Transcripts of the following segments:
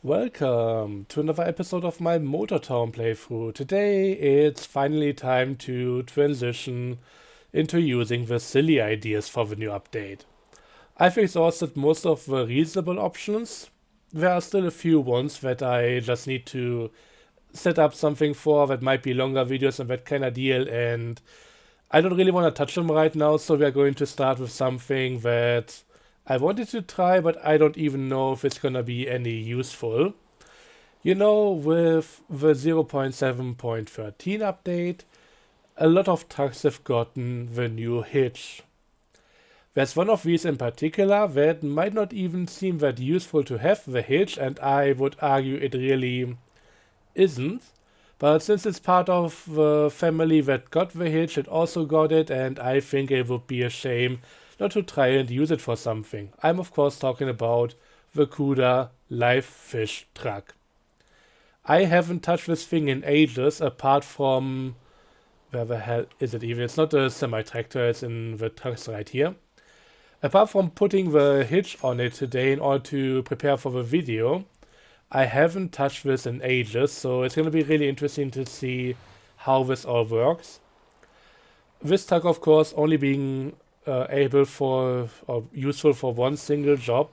Welcome to another episode of my Motortown playthrough. Today it's finally time to transition into using the silly ideas for the new update. I've exhausted most of the reasonable options. There are still a few ones that I just need to set up something for that might be longer videos and that kind of deal, and I don't really want to touch them right now, so we are going to start with something that I wanted to try, but I don't even know if it's gonna be any useful. With the 0.7.13 update, a lot of trucks have gotten the new hitch. There's one of these in particular that might not even seem that useful to have the hitch, and I would argue it really isn't. But since it's part of the family that got the hitch, it also got it, and I think it would be a shame not to try and use it for something. I'm of course talking about the CUDA live fish truck. I haven't touched this thing in ages, apart from where the hell is it even? It's not a semi-tractor, it's in the trucks right here. Apart from putting the hitch on it today in order to prepare for the video, I haven't touched this in ages, so it's going to be really interesting to see how this all works. This truck, of course, only being able for or useful for one single job,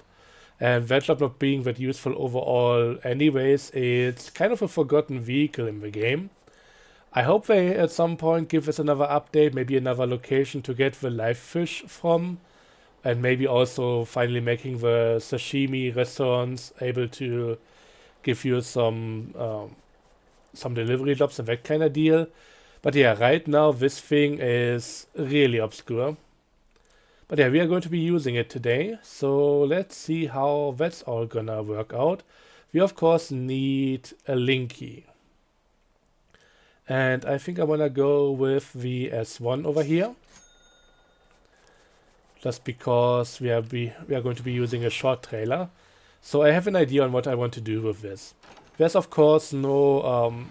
and that job not being that useful overall anyways, it's kind of a forgotten vehicle in the game. I hope they at some point give us another update, maybe another location to get the live fish from, and maybe also finally making the sashimi restaurants able to give you some delivery jobs and that kind of deal. But yeah, right now this thing is really obscure. But yeah, we are going to be using it today, so let's see how that's all gonna work out. We of course need a link key. And I think I wanna go with the S1 over here. Just because we are going to be using a short trailer. So I have an idea on what I want to do with this. There's of course no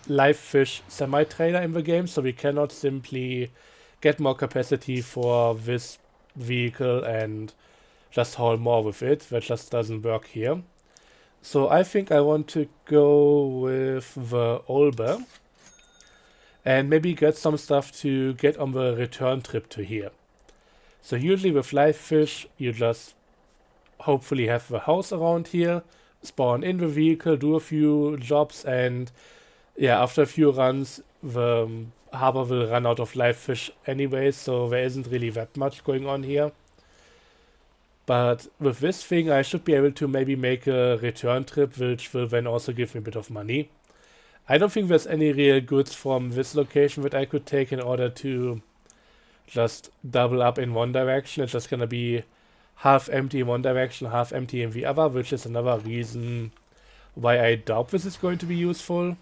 live fish semi-trailer in the game, so we cannot simply get more capacity for this vehicle and just haul more with it. That just doesn't work here. So I think I want to go with the Olber and maybe get some stuff to get on the return trip to here. So usually with live fish, you just hopefully have the house around here, spawn in the vehicle, do a few jobs, and yeah, after a few runs, the harbor will run out of live fish anyway, so there isn't really that much going on here. But with this thing, I should be able to maybe make a return trip, which will then also give me a bit of money. I don't think there's any real goods from this location that I could take in order to just double up in one direction. It's just gonna be half empty in one direction, half empty in the other, which is another reason why I doubt this is going to be useful.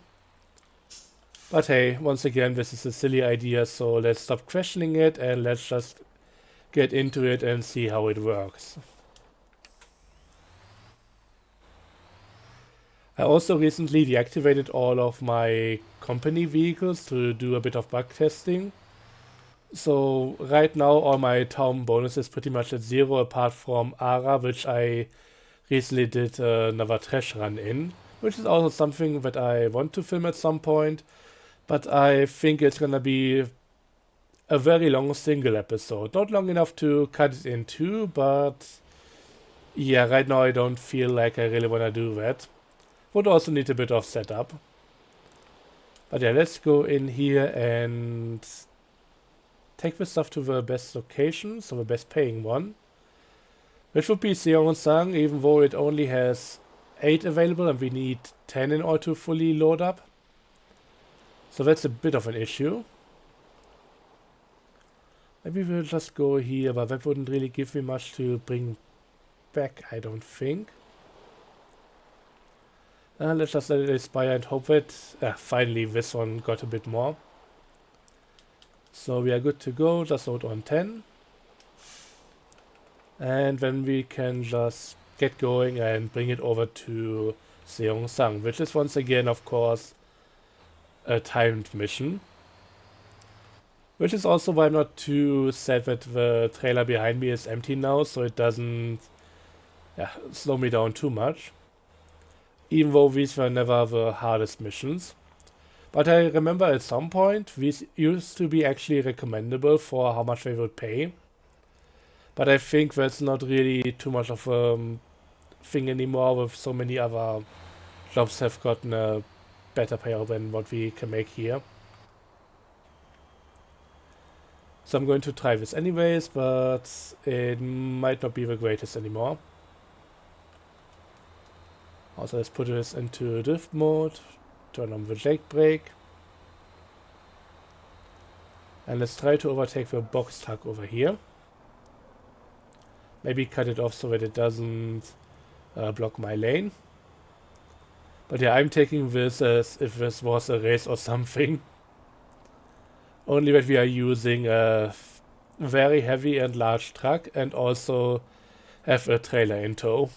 But hey, once again, this is a silly idea, so let's stop questioning it and let's just get into it and see how it works. I also recently deactivated all of my company vehicles to do a bit of bug testing. So right now all my town bonus is pretty much at zero apart from Ara, which I recently did another trash run in, which is also something that I want to film at some point, but I think it's gonna be a very long single episode. Not long enough to cut it in two, but yeah, right now I don't feel like I really wanna do that. Would also need a bit of setup. But yeah, let's go in here and take the stuff to the best location, so the best paying one. Which would be Seongsang, even though it only has 8 available and we need 10 in order to fully load up. So that's a bit of an issue. Maybe we'll just go here, but that wouldn't really give me much to bring back, I don't think. Let's just let it expire and hope that finally this one got a bit more. So we are good to go, just load on 10. And then we can just get going and bring it over to Seongsang, which is once again, of course, a timed mission. Which is also why I'm not too sad that the trailer behind me is empty now, so it doesn't slow me down too much. even though these were never the hardest missions. But I remember at some point these used to be actually recommendable for how much they would pay. But I think that's not really too much of a thing anymore, with so many other jobs have gotten a better payout than what we can make here. So I'm going to try this anyways, but it might not be the greatest anymore. Also, let's put this into drift mode, turn on the jake brake, and let's try to overtake the box truck over here. Maybe cut it off so that it doesn't block my lane. But yeah, I'm taking this as if this was a race or something. Only that we are using a very heavy and large truck and also have a trailer in tow.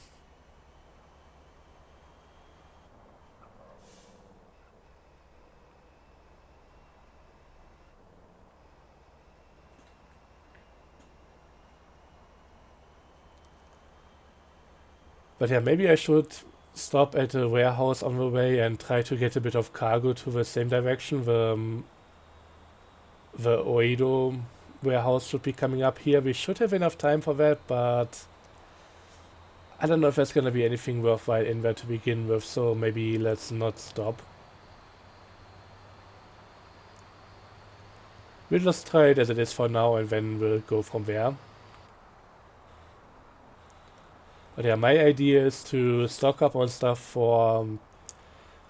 But yeah, maybe I should stop at a warehouse on the way and try to get a bit of cargo to the same direction. The Oedo warehouse should be coming up here. We should have enough time for that, but I don't know if there's gonna be anything worthwhile in there to begin with, so maybe let's not stop. We'll just try it as it is for now and then we'll go from there. But yeah, my idea is to stock up on stuff for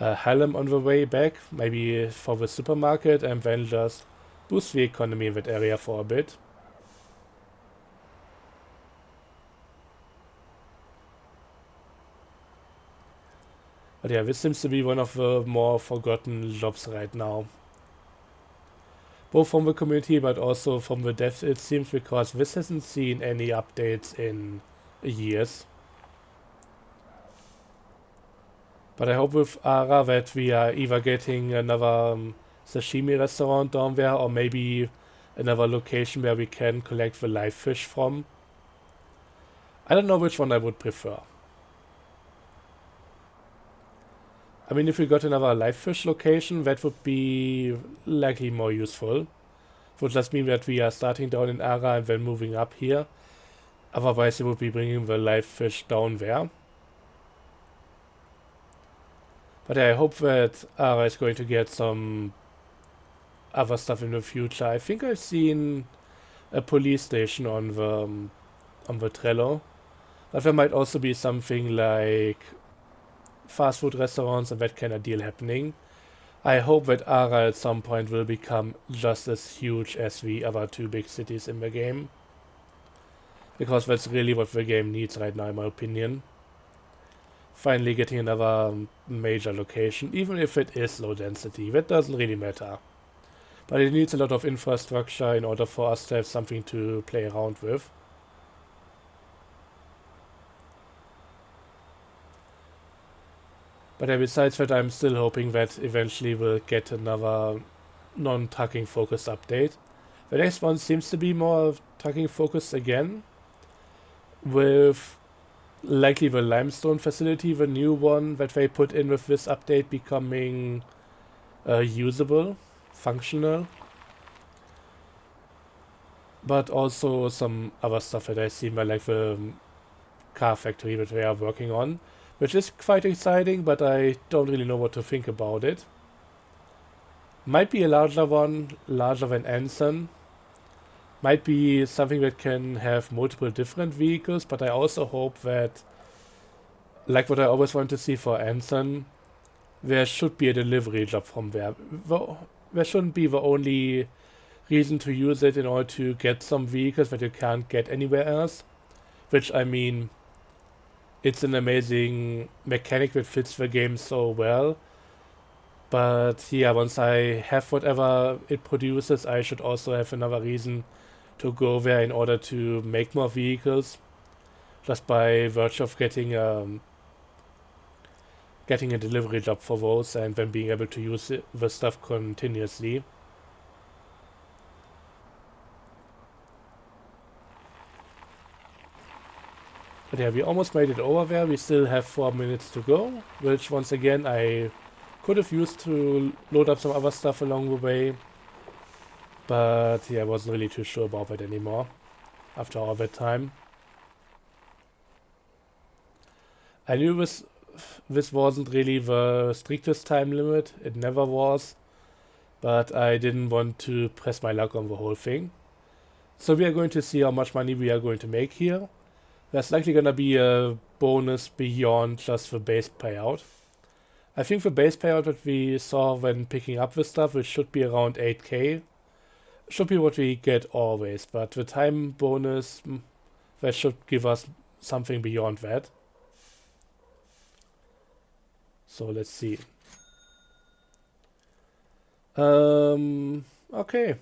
Hallam on the way back, maybe for the supermarket, and then just boost the economy in that area for a bit. But yeah, this seems to be one of the more forgotten jobs right now. Both from the community but also from the devs, it seems, because this hasn't seen any updates in years. But I hope with Ara that we are either getting another sashimi restaurant down there, or maybe another location where we can collect the live fish from. I don't know which one I would prefer. I mean, if we got another live fish location, that would be likely more useful. It would just mean that we are starting down in Ara and then moving up here. Otherwise, it would be bringing the live fish down there. But I hope that Ara is going to get some other stuff in the future. I think I've seen a police station on the Trello. But there might also be something like fast food restaurants and that kind of deal happening. I hope that Ara at some point will become just as huge as the other two big cities in the game. Because that's really what the game needs right now, in my opinion. Finally getting another major location, even if it is low density, that doesn't really matter. But it needs a lot of infrastructure in order for us to have something to play around with. But yeah, besides that, I'm still hoping that eventually we'll get another non-trucking focused update. The next one seems to be more trucking focused again, with likely the limestone facility, the new one that they put in with this update, becoming usable, functional. But also some other stuff that I see, like the car factory that they are working on, which is quite exciting, but I don't really know what to think about it. Might be a larger one, larger than Anson. Might be something that can have multiple different vehicles, but I also hope that, like what I always want to see for Anson, there should be a delivery job from there. There shouldn't be the only reason to use it in order to get some vehicles that you can't get anywhere else. Which, I mean, it's an amazing mechanic that fits the game so well. But yeah, once I have whatever it produces, I should also have another reason to go there in order to make more vehicles, just by virtue of getting a delivery job for those and then being able to use the stuff continuously. But But yeah, we almost made it over there. We still have 4 minutes to go, which once again I could have used to load up some other stuff along the way. But yeah, I wasn't really too sure about that anymore after all that time. I knew this wasn't really the strictest time limit. It never was. But I didn't want to press my luck on the whole thing. So we are going to see how much money we are going to make here. There's likely gonna be a bonus beyond just the base payout. I think the base payout that we saw when picking up the stuff, which should be around 8k, should be what we get always. But the time bonus, that should give us something beyond that. So let's see. Okay.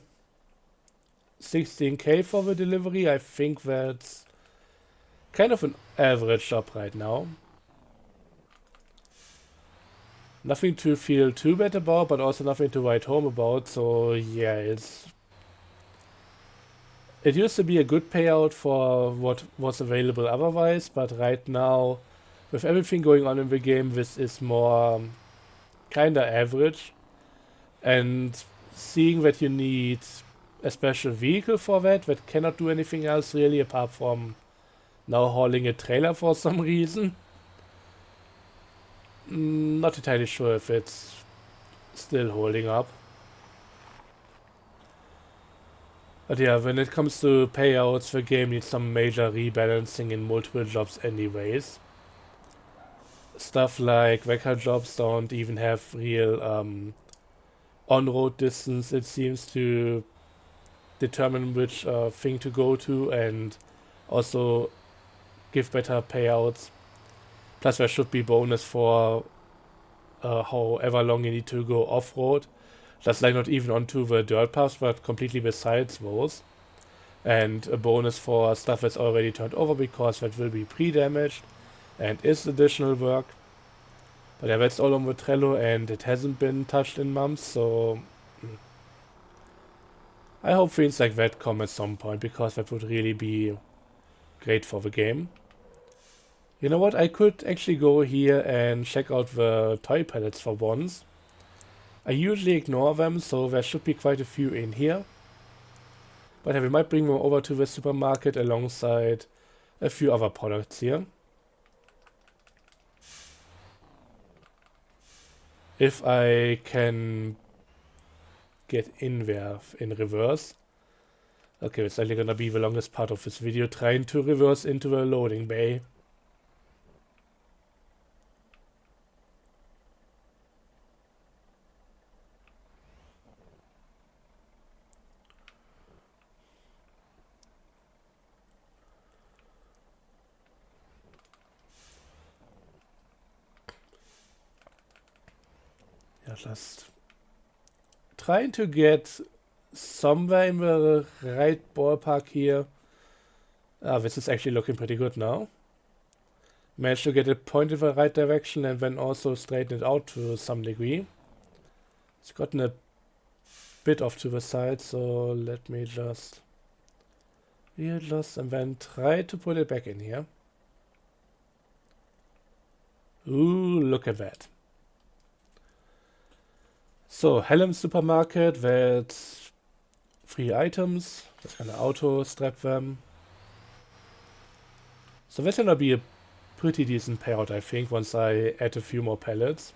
16k for the delivery. I think that's kind of an average job right now. Nothing to feel too bad about, but also nothing to write home about. So yeah, it used to be a good payout for what was available otherwise, but right now, with everything going on in the game, this is more kinda average. And seeing that you need a special vehicle for that cannot do anything else really apart from now hauling a trailer for some reason. Not entirely sure if it's still holding up. But yeah, when it comes to payouts, the game needs some major rebalancing in multiple jobs anyways. Stuff like wrecker jobs don't even have real on-road distance, it seems, to determine which thing to go to and also give better payouts. Plus there should be bonus for however long you need to go off-road. That's like not even onto the dirt paths, but completely besides those. And a bonus for stuff that's already turned over because that will be pre-damaged and is additional work. But yeah, that's all on the Trello and it hasn't been touched in months, so I hope things like that come at some point because that would really be great for the game. You know what, I could actually go here and check out the toy pallets for once. I usually ignore them, so there should be quite a few in here. But yeah, we might bring them over to the supermarket alongside a few other products here. If I can get in there in reverse. Okay, it's likely gonna be the longest part of this video, trying to reverse into the loading bay. Yeah, just trying to get somewhere in the right ballpark here. This is actually looking pretty good now. Managed to get it pointed the right direction and then also straighten it out to some degree. It's gotten a bit off to the side, so let me just readjust and then try to put it back in here. Ooh, look at that. So, Helm Supermarket, that's 3 items. Just gonna auto strap them. So that's gonna be a pretty decent payout, I think, once I add a few more pallets.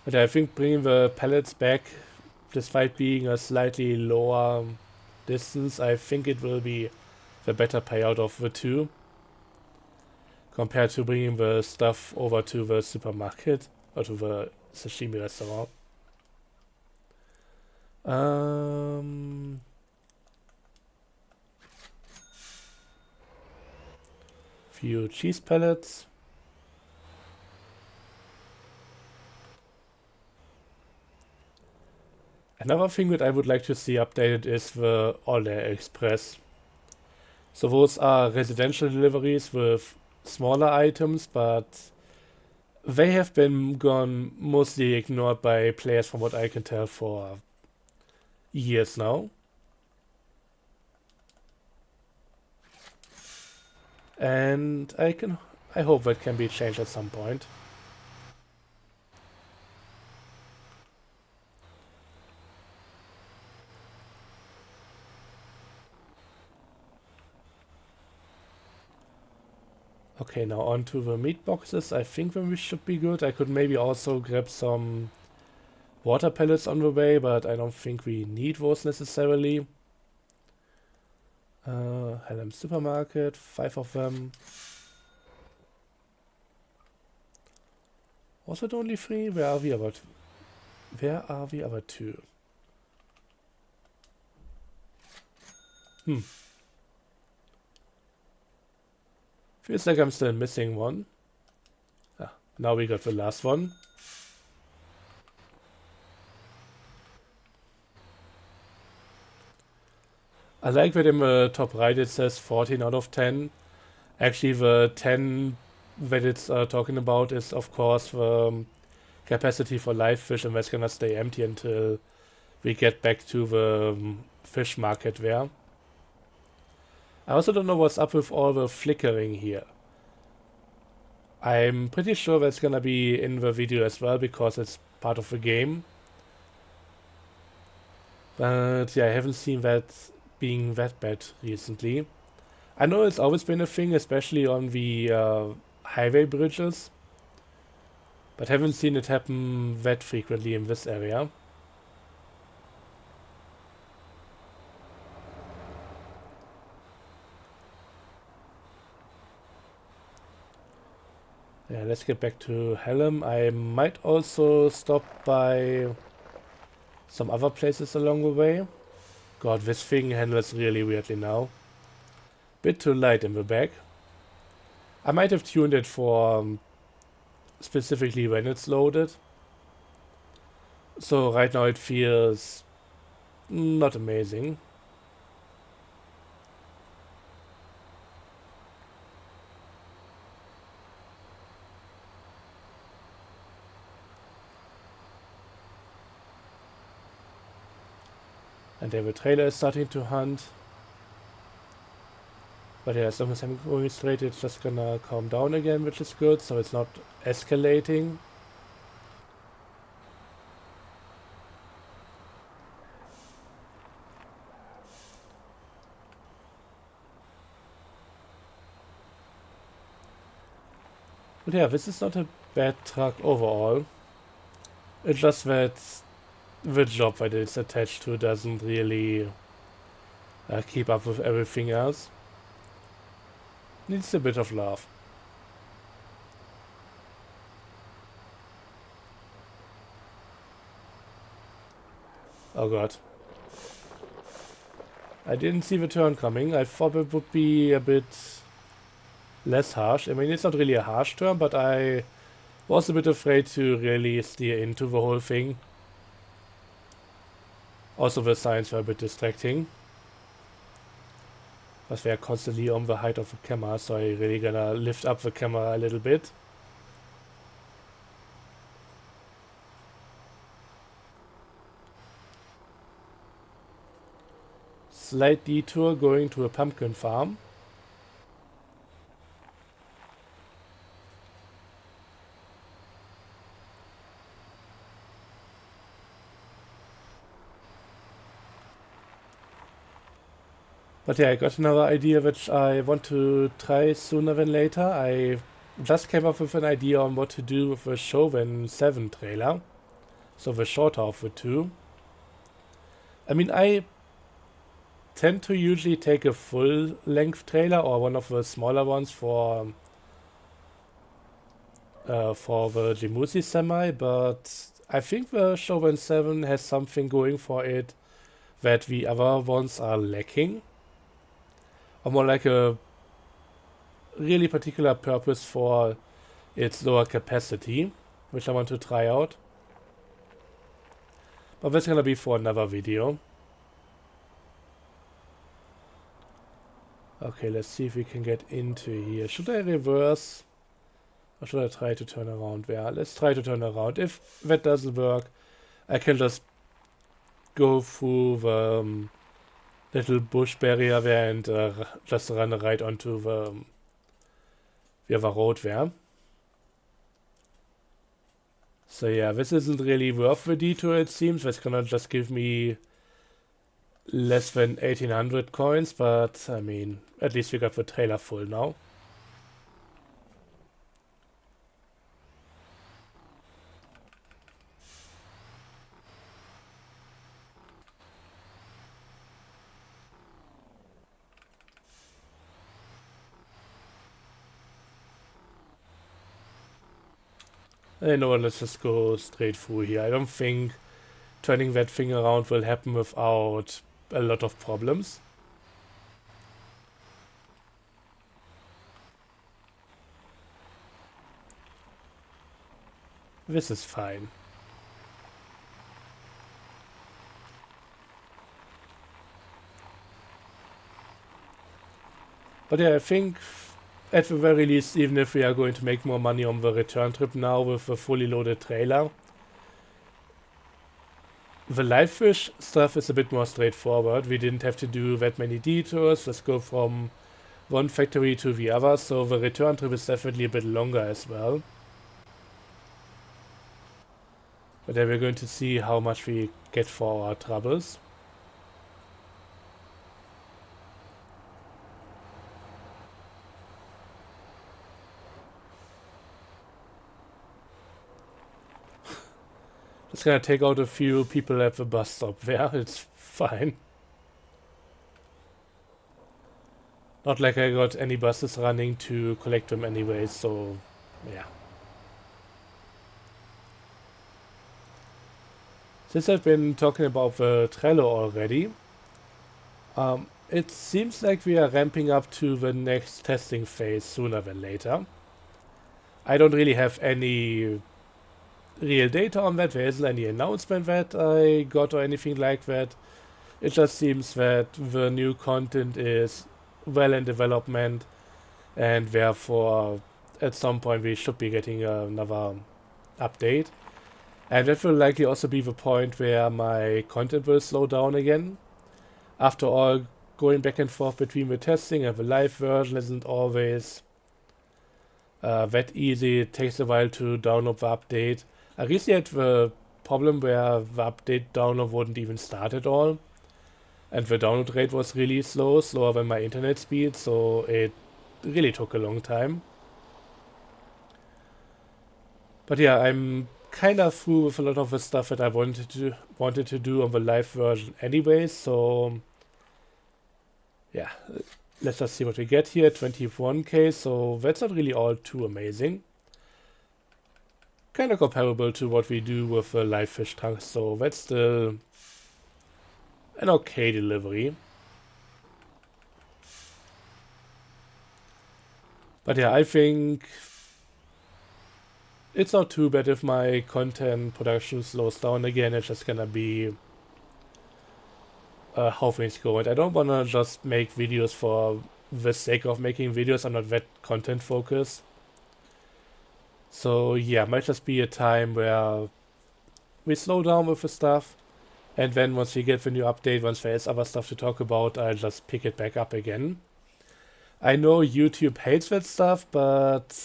But I think bringing the pallets back, despite being a slightly lower distance, I think it will be the better payout of the two. Compared to bringing the stuff over to the supermarket or to the sashimi restaurant. Few cheese pellets. Another thing that I would like to see updated is the Ole Express. So those are residential deliveries with smaller items, but they have been gone mostly ignored by players from what I can tell for years now. and I hope that can be changed at some point. Okay, now on to the meat boxes. I think then we should be good. I could maybe also grab some water pellets on the way, but I don't think we need those necessarily. Helm Supermarket, 5 of them. Was it only 3? Where are the other 2? Feels like I'm still missing one. Ah, now we got the last one. I like that in the top right it says 14 out of 10. Actually, the 10 that it's talking about is, of course, the capacity for live fish, and that's gonna stay empty until we get back to the fish market there. I also don't know what's up with all the flickering here. I'm pretty sure that's gonna be in the video as well because it's part of the game. But yeah, I haven't seen that being that bad recently. I know it's always been a thing, especially on the highway bridges, but haven't seen it happen that frequently in this area. Yeah, let's get back to Helm. I might also stop by some other places along the way. God, this thing handles really weirdly now. Bit too light in the back. I might have tuned it for specifically when it's loaded. So right now it feels not amazing. And there the trailer is starting to hunt. But yeah, as long as I'm going straight, it's just gonna calm down again, which is good, so it's not escalating. But yeah, this is not a bad truck overall. It's just that the job that it's attached to doesn't really keep up with everything else. Needs a bit of love. Oh god. I didn't see the turn coming. I thought it would be a bit less harsh. I mean, it's not really a harsh turn, but I was a bit afraid to really steer into the whole thing. Also, the signs were a bit distracting. But they are constantly on the height of the camera, so I really gonna lift up the camera a little bit. Slight detour going to a pumpkin farm. But yeah, I got another idea which I want to try sooner than later. I just came up with an idea on what to do with the Chauvin 7 trailer. So the shorter of the two. I mean, I tend to usually take a full length trailer or one of the smaller ones for the Jimusi semi, but I think the Chauvin 7 has something going for it that the other ones are lacking. Or more like a really particular purpose for its lower capacity, which I want to try out. But that's gonna be for another video. Okay, let's see if we can get into here. Should I reverse? Or should I try to turn around there? Let's try to turn around. If that doesn't work, I can just go through the little bush barrier there and just run right onto the wir a road were. So yeah, this isn't really worth the detour, it seems. That's gonna just give me less than 1800 coins, but I mean, at least we got the trailer full now. You know what, let's just go straight through here. I don't think turning that thing around will happen without a lot of problems. This is fine. But yeah, I think at the very least, even if we are going to make more money on the return trip now with a fully loaded trailer, the live fish stuff is a bit more straightforward. We didn't have to do that many detours, just go from one factory to the other, so the return trip is definitely a bit longer as well. But then we're going to see how much we get for our troubles. Just gonna take out a few people at the bus stop there, it's fine. Not like I got any buses running to collect them anyway, so yeah. Since I've been talking about the Trello already, it seems like we are ramping up to the next testing phase sooner than later. I don't really have any real data on that. There isn't any announcement that I got or anything like that. It just seems that the new content is well in development, and therefore at some point we should be getting another update. And that will likely also be the point where my content will slow down again. After all, going back and forth between the testing and the live version isn't always that easy. It takes a while to download the update. I recently had the problem where the update download wouldn't even start at all. And the download rate was really slow, slower than my internet speed, so it really took a long time. But yeah, I'm kind of through with a lot of the stuff that I wanted to do on the live version anyway, so yeah, let's just see what we get here. 21k, so that's not really all too amazing. Kind of comparable to what we do with the live fish tanks, so that's still an okay delivery. But yeah, I think it's not too bad if my content production slows down again. It's just gonna be how things go. And I don't wanna just make videos for the sake of making videos. I'm not that content focused. So yeah, might just be a time where we slow down with the stuff. And then once we get the new update, once there is other stuff to talk about, I'll just pick it back up again. I know YouTube hates that stuff, but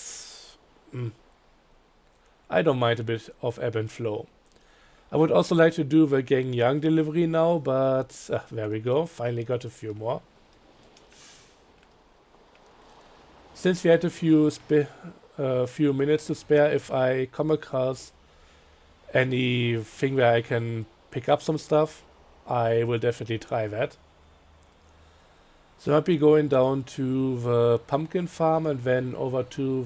I don't mind a bit of ebb and flow. I would also like to do the Gang Young delivery now, but there we go. Finally got a few more. Since we had a few minutes to spare, if I come across anything where I can pick up some stuff, I will definitely try that. So I'll be going down to the pumpkin farm and then over to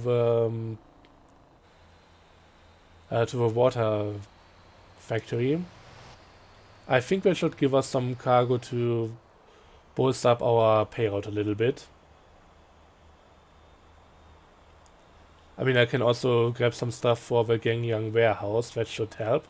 the water factory. I think that should give us some cargo to bolster up our payout a little bit. I mean, I can also grab some stuff for the Gangyang warehouse, that should help.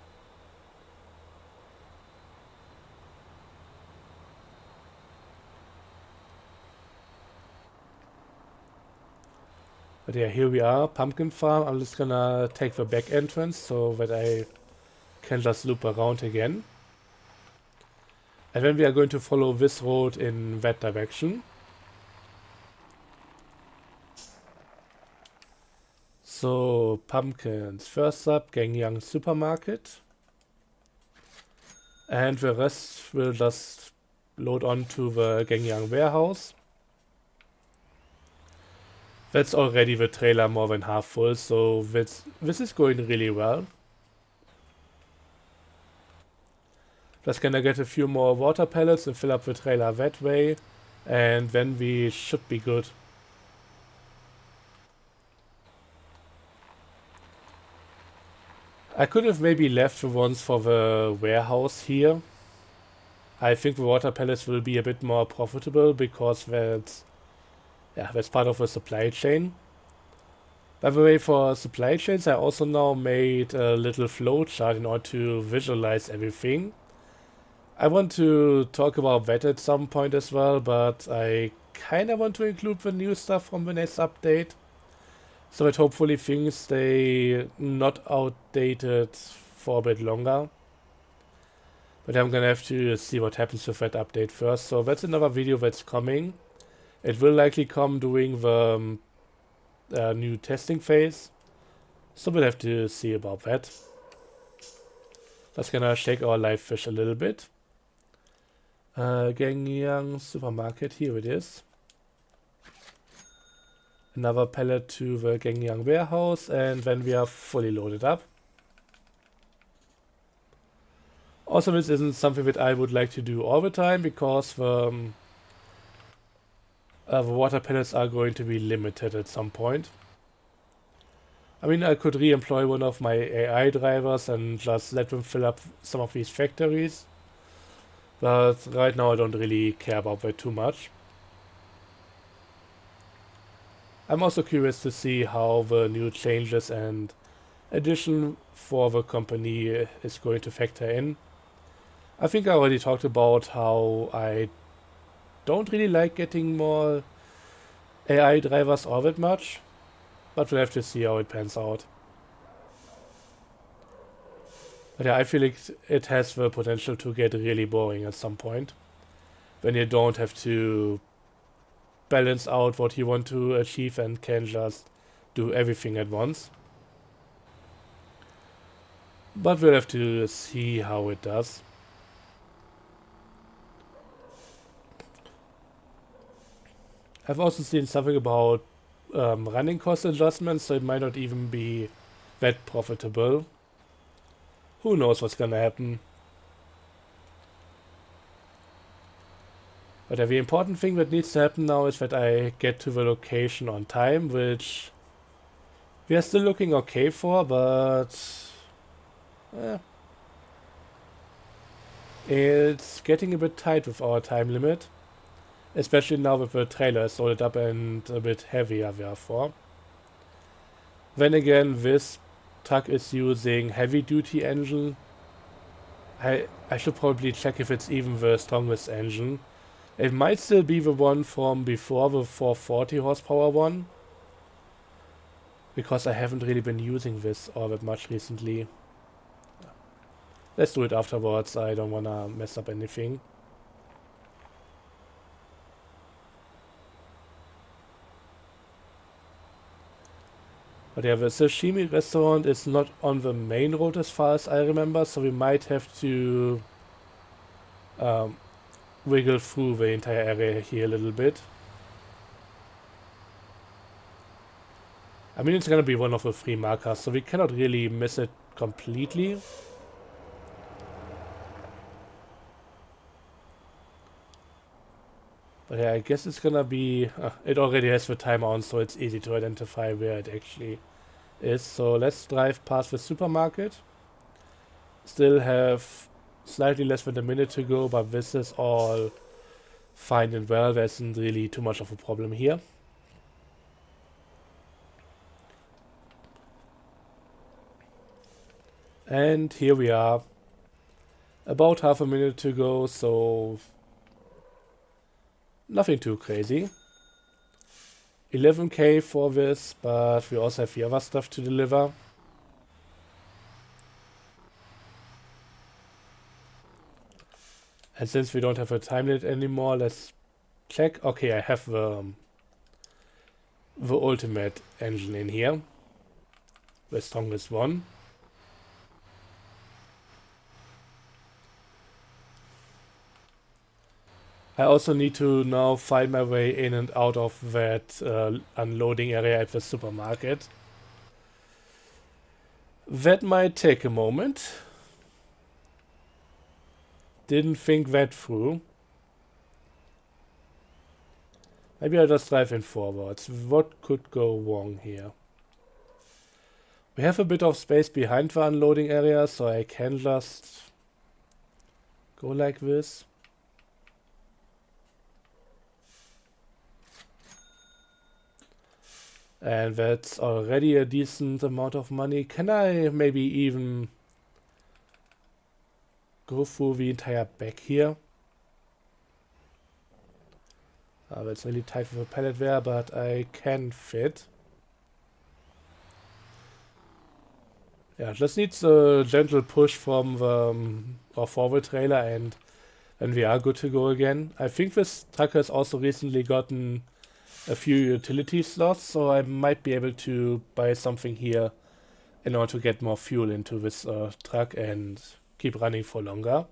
But yeah, here we are, pumpkin farm. I'm just gonna take the back entrance so that I can just loop around again. And then we are going to follow this road in that direction. So, pumpkins. First up, Gangyang Supermarket. And the rest will just load onto the Gangyang warehouse. That's already the trailer more than half full, so this is going really well. Just gonna get a few more water pellets and fill up the trailer that way, and then we should be good. I could have maybe left the ones for the warehouse here. I think the water pellets will be a bit more profitable because that's part of the supply chain. By the way, for supply chains, I also now made a little flowchart in order to visualize everything. I want to talk about that at some point as well, but I kind of want to include the new stuff from the next update, so that hopefully things stay not outdated for a bit longer. But I'm gonna have to see what happens with that update first, so that's another video that's coming. It will likely come during the new testing phase, so we'll have to see about that. Just gonna shake our live fish a little bit. Gangyang Supermarket, here it is. Another pallet to the Gangyang warehouse, and then we are fully loaded up. Also, this isn't something that I would like to do all the time, because the water pellets are going to be limited at some point. I mean, I could re-employ one of my AI drivers and just let them fill up some of these factories. But right now I don't really care about that too much. I'm also curious to see how the new changes and addition for the company is going to factor in. I think I already talked about how I don't really like getting more AI drivers all that much, but we'll have to see how it pans out. But yeah, I feel like it has the potential to get really boring at some point, when you don't have to balance out what you want to achieve and can just do everything at once. But we'll have to see how it does. I've also seen something about running cost adjustments, so it might not even be that profitable. Who knows what's gonna happen. But the important thing that needs to happen now is that I get to the location on time, which we are still looking okay for, but it's getting a bit tight with our time limit. Especially now that the trailer is loaded up and a bit heavier therefore. Then again, this truck is using heavy duty engine. I should probably check if it's even the strongest engine. It might still be the one from before, the 440 horsepower one. Because I haven't really been using this all that much recently. Let's do it afterwards, I don't wanna mess up anything. But yeah, the sashimi restaurant is not on the main road as far as I remember, so we might have to wiggle through the entire area here a little bit. I mean, it's gonna be one of the free markers, so we cannot really miss it completely. But yeah, I guess it's gonna be... it already has the timer on, so it's easy to identify where it actually is. So let's drive past the supermarket. Still have slightly less than a minute to go, but this is all fine and well. There isn't really too much of a problem here. And here we are. About half a minute to go, so nothing too crazy. 11k for this, but we also have the other stuff to deliver. And since we don't have a time limit anymore, let's check. Okay, I have the ultimate engine in here. the strongest one. I also need to now find my way in and out of that unloading area at the supermarket. That might take a moment. Didn't think that through. Maybe I'll just drive in forwards. What could go wrong here? We have a bit of space behind the unloading area, so I can just go like this. And that's already a decent amount of money. Can I maybe even go through the entire back here? That's really tight with a pallet there, but I can fit. Yeah, just needs a gentle push from our forward trailer and then we are good to go again. I think this truck has also recently gotten a few utility slots, so I might be able to buy something here in order to get more fuel into this truck and keep running for longer.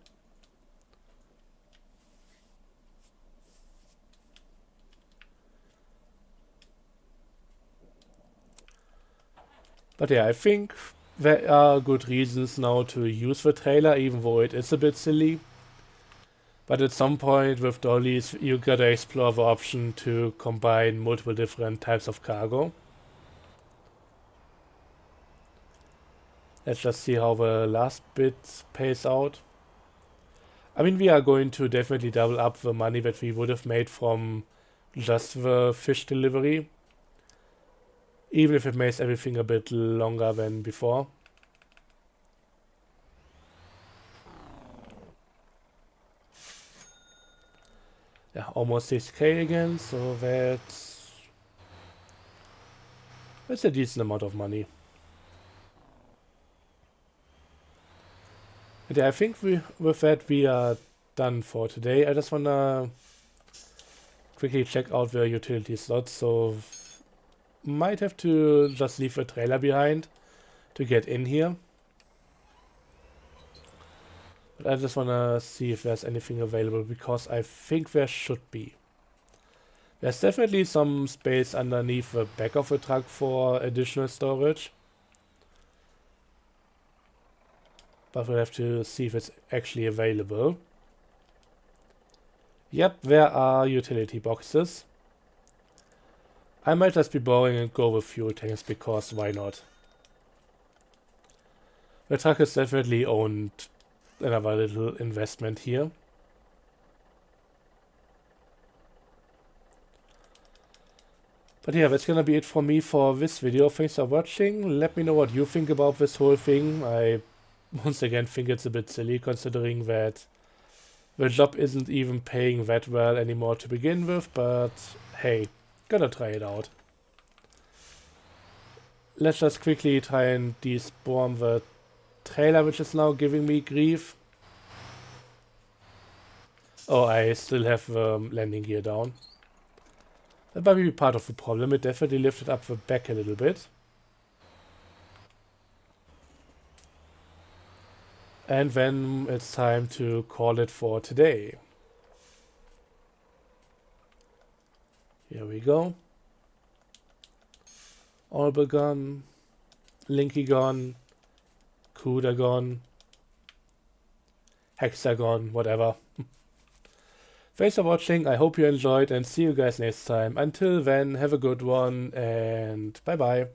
But yeah, I think there are good reasons now to use the trailer, even though it is a bit silly. But at some point with dollies, you gotta explore the option to combine multiple different types of cargo. Let's just see how the last bit pays out. I mean, we are going to definitely double up the money that we would have made from just the fish delivery. Even if it makes everything a bit longer than before. Yeah, almost 6k again, so that's a decent amount of money. And yeah, I think with that we are done for today. I just wanna quickly check out the utility slots, so might have to just leave the trailer behind to get in here. But I just wanna see if there's anything available, because I think there should be. There's definitely some space underneath the back of the truck for additional storage. But we'll have to see if it's actually available. Yep, there are utility boxes. I might just be boring and go with fuel tanks, because why not? The truck is definitely owned another little investment here. But yeah, that's gonna be it for me for this video. Thanks for watching. Let me know what you think about this whole thing. I once again think it's a bit silly, considering that the job isn't even paying that well anymore to begin with, but hey, gotta try it out. Let's just quickly try and despawn the trailer, which is now giving me grief. Oh, I still have the landing gear down. That might be part of the problem. It definitely lifted up the back a little bit. And then it's time to call it for today. Here we go. Orbital gone, Linky gone, CUDA gone, Hexagon, whatever. Thanks for watching, I hope you enjoyed, and see you guys next time. Until then, have a good one, and bye bye.